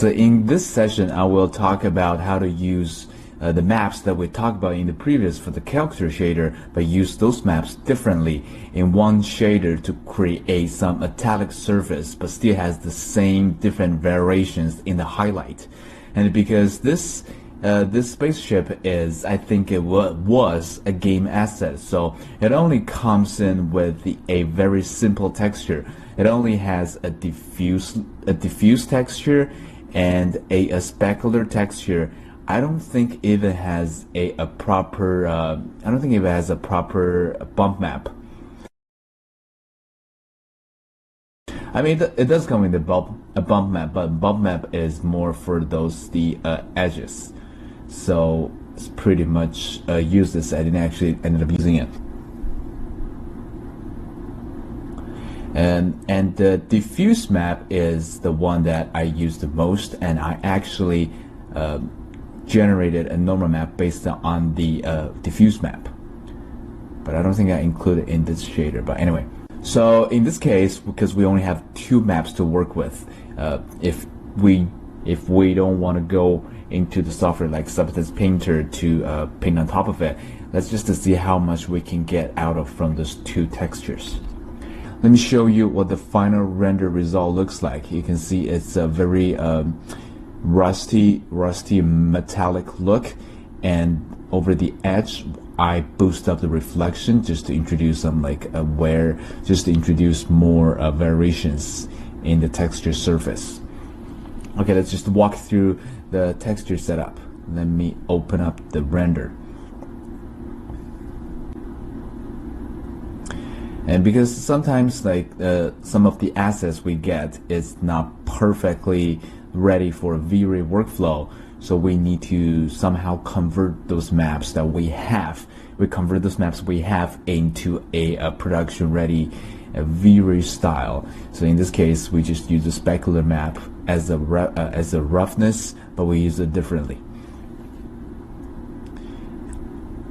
So in this session, I will talk about how to use the maps that we talked about in the previous for the character shader, but use those maps differently in one shader to create some metallic surface, but still has the same different variations in the highlight. And because this spaceship is, I think it was a game asset, so it only comes in with a very simple texture. It only has a diffuse texture and a specular texture. I don't think it even has a proper bump map. I mean, it does come with a bump map, but bump map is more for the edges. So it's pretty much useless. I didn't actually ended up using it. And the diffuse map is the one that I use the most, and I actually generated a normal map based on the diffuse map, but I don't think I included in this shader. But anyway, so in this case, because we only have two maps to work with, if we don't want to go into the software like Substance Painter to paint on top of it, let's just see how much we can get out of from those two textures. Let me show you what the final render result looks like. You can see it's a very rusty metallic look, and over the edge I boost up the reflection just to introduce some just to introduce more variations in the texture surface. Okay, let's just walk through the texture setup. Let me open up the render. And because sometimes some of the assets we get is not perfectly ready for a V-Ray workflow, so we need to somehow convert those maps that we have. We convert those maps we have into a production ready V-Ray style. So in this case, we just use the specular map as a roughness, but we use it differently.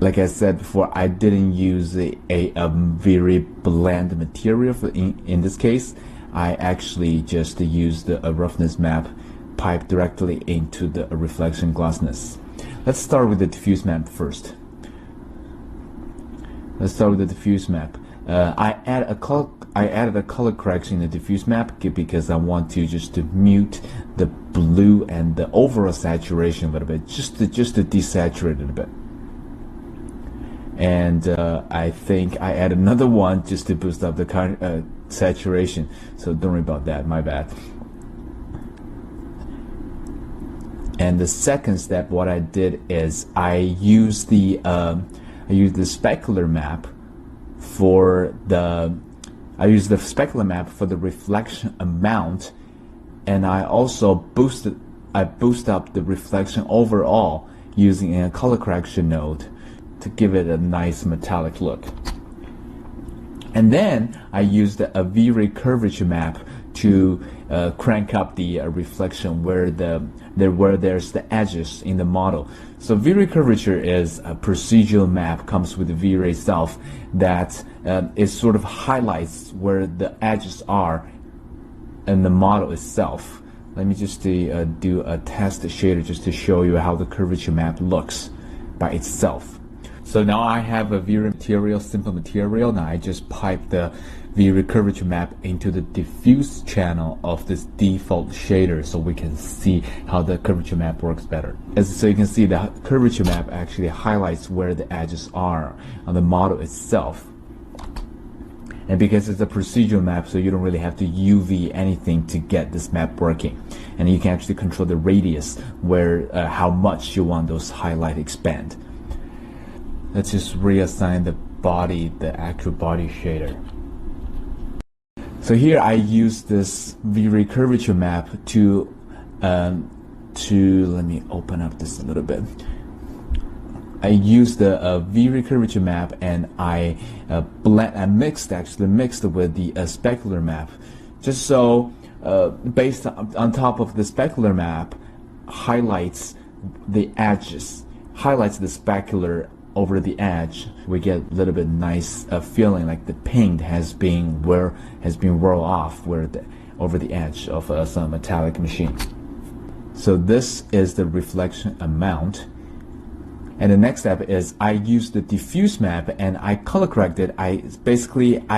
Like I said before, I didn't use a very bland material in this case. I actually just used a roughness map piped directly into the reflection glossiness. Let's start with the diffuse map first. Let's start with the diffuse map. I added a color correction in the diffuse map because I want to just to mute the blue and the overall saturation a little bit, just to desaturate it a bit. And I think I add another one just to boost up the saturation. So don't worry about that. My bad. And the second step, what I did is I used the specular map for the reflection amount, and I also boost up the reflection overall using a color correction node to give it a nice metallic look. And then I used a V-Ray curvature map to crank up the reflection where there's the edges in the model. So V-Ray curvature is a procedural map, comes with the V-Ray itself, that it sort of highlights where the edges are in the model itself. Let me just do a test shader just to show you how the curvature map looks by itself. So now I have a V-Ray material, simple material. Now I just pipe the V-Ray curvature map into the diffuse channel of this default shader so we can see how the curvature map works better. So you can see the curvature map actually highlights where the edges are on the model itself. And because it's a procedural map, so you don't really have to UV anything to get this map working. And you can actually control the radius where how much you want those highlight expand. Let's just reassign the actual body shader. So here I use this V-Ray curvature map to let me open up this a little bit. I used the V-Ray curvature map, and I mixed with the specular map, just so based on top of the specular map highlights the edges, highlights the specular over the edge. We get a little bit nice feeling like the paint has been rolled off over the edge of some metallic machine. So this is the reflection amount. And the next step is I use the diffuse map and I color correct it. I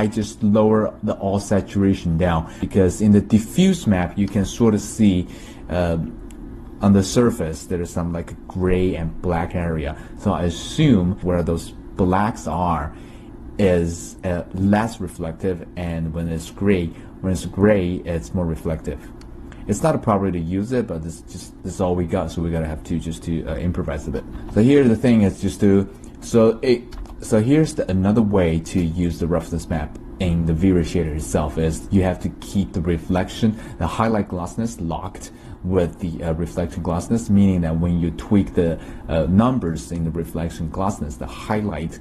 just lower the all saturation down, because in the diffuse map you can sort of see on the surface there is some like gray and black area. So I assume where those blacks are is less reflective, and when it's gray, it's more reflective. It's not a property to use it, but this is all we got, so we gotta have to just to improvise a bit. So here the thing is just to so here's another way to use the roughness map in the V-Ray shader itself is you have to keep the reflection, the highlight glossiness locked with the reflection glossiness, meaning that when you tweak the numbers in the reflection glossiness, the highlight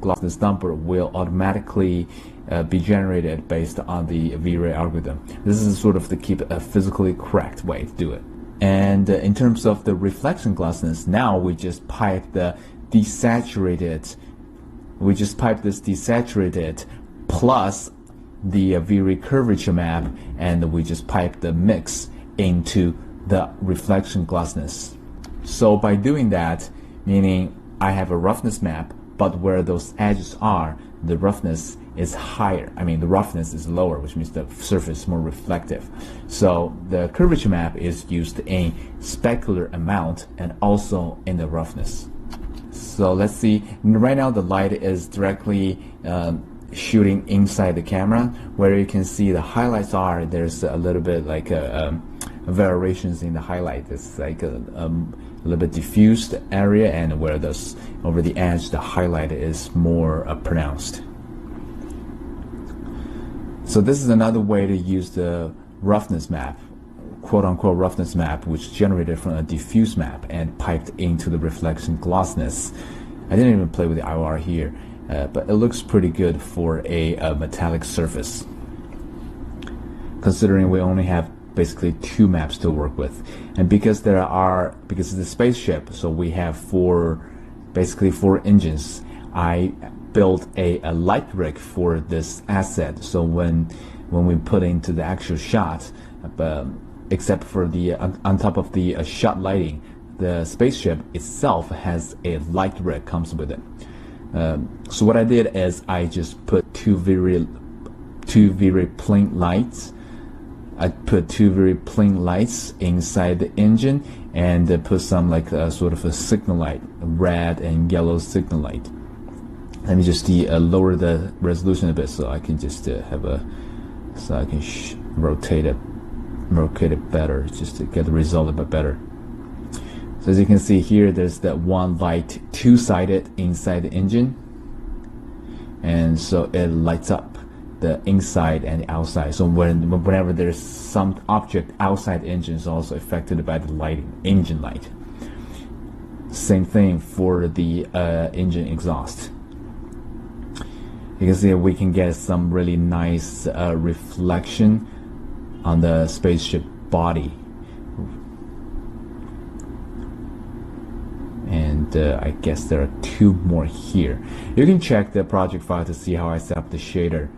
glossiness number will automatically be generated based on the V-Ray algorithm. This is sort of to keep a physically correct way to do it. And in terms of the reflection glossiness, now we just pipe the desaturated, this desaturated plus the V-Ray curvature map, and we just pipe the mix into the reflection glossiness. So by doing that, meaning I have a roughness map, but where those edges are, the roughness is higher. I mean, the roughness is lower, which means the surface is more reflective. So the curvature map is used in specular amount and also in the roughness. So let's see. Right now the light is directly shooting inside the camera. Where you can see the highlights are, there's a little bit like variations in the highlight. It's like a little bit diffused area, and where this over the edge the highlight is more pronounced. So this is another way to use the roughness map, quote-unquote roughness map, which generated from a diffuse map and piped into the reflection glossiness. I didn't even play with the IOR here, but it looks pretty good for a metallic surface, considering we only have basically 2 maps to work with. And because it's a spaceship, so we have basically four engines. I built a light rig for this asset, so when we put into the actual shot, except for the on top of the shot lighting, the spaceship itself has a light rig comes with it. So what I did is I just put two very plain lights. I put 2 very plain lights inside the engine, and put some like sort of a signal light, red and yellow signal light. Let me just lower the resolution a bit, so I can just so I can rotate it better, just to get the result a bit better. So as you can see here, there's that one light two-sided inside the engine, and so it lights up the inside and the outside. So whenever there's some object outside the engine, is also affected by the lighting, engine light. Same thing for the engine exhaust. You can see we can get some really nice reflection on the spaceship body. And I guess there are 2 more here. You can check the project file to see how I set up the shader.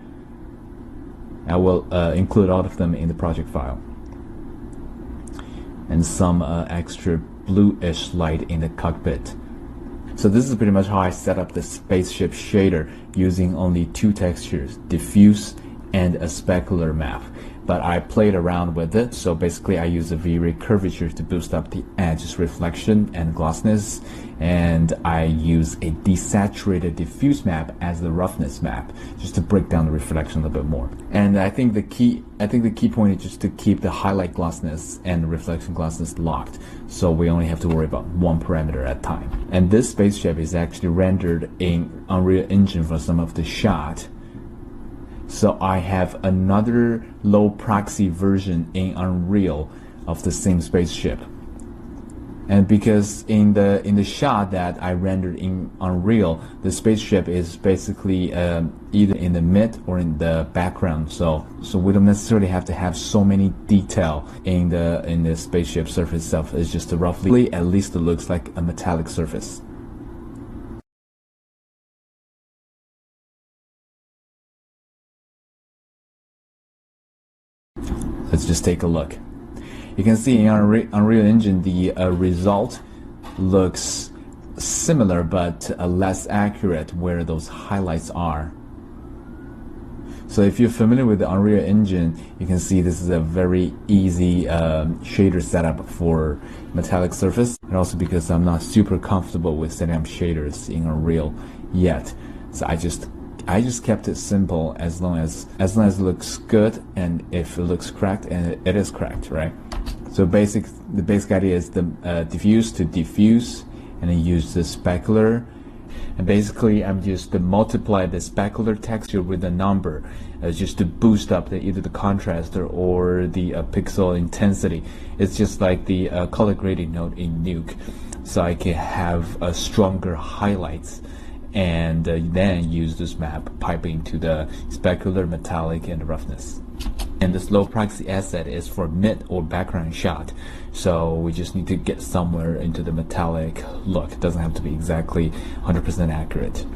I will include all of them in the project file. And some extra bluish light in the cockpit. So this is pretty much how I set up the spaceship shader, using only 2 textures, diffuse and a specular map. But I played around with it, so basically I use a V-Ray curvature to boost up the edges reflection and glossiness, and I use a desaturated diffuse map as the roughness map, just to break down the reflection a little bit more. And I think the key point is just to keep the highlight glossiness and reflection glossiness locked, so we only have to worry about 1 parameter at a time. And this spaceship is actually rendered in Unreal Engine for some of the shot. So I have another low proxy version in Unreal of the same spaceship. And because in the shot that I rendered in Unreal, the spaceship is basically either in the mid or in the background. So we don't necessarily have to have so many detail in the spaceship surface itself. It's just roughly, at least it looks like a metallic surface. Let's just take a look. You can see in Unreal Engine the result looks similar but less accurate where those highlights are. So if you're familiar with the Unreal Engine, you can see this is a very easy shader setup for metallic surface, and also because I'm not super comfortable with setting up shaders in Unreal yet, so I just kept it simple as long as it looks good, and if it looks cracked, and it is cracked, right? So the basic idea is the diffuse to diffuse, and then use the specular. And basically, I'm just to multiply the specular texture with a number, just to boost up either the contrast or the pixel intensity. It's just like the color grading node in Nuke, so I can have stronger highlights, and then use this map piping to the specular, metallic, and roughness. And this low proxy asset is for mid or background shot, so we just need to get somewhere into the metallic look. It doesn't have to be exactly 100% accurate.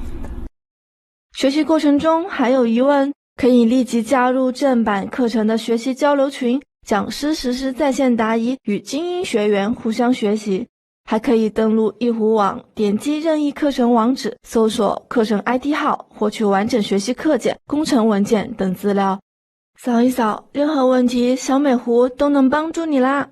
学习过程中还有疑问，可以立即加入正版课程的学习交流群，讲师实时在线答疑，与精英学员互相学习。还可以登录一湖网，点击任意课程网址，搜索课程 ID 号，获取完整学习课件、工程文件等资料。扫一扫，任何问题小美湖都能帮助你啦。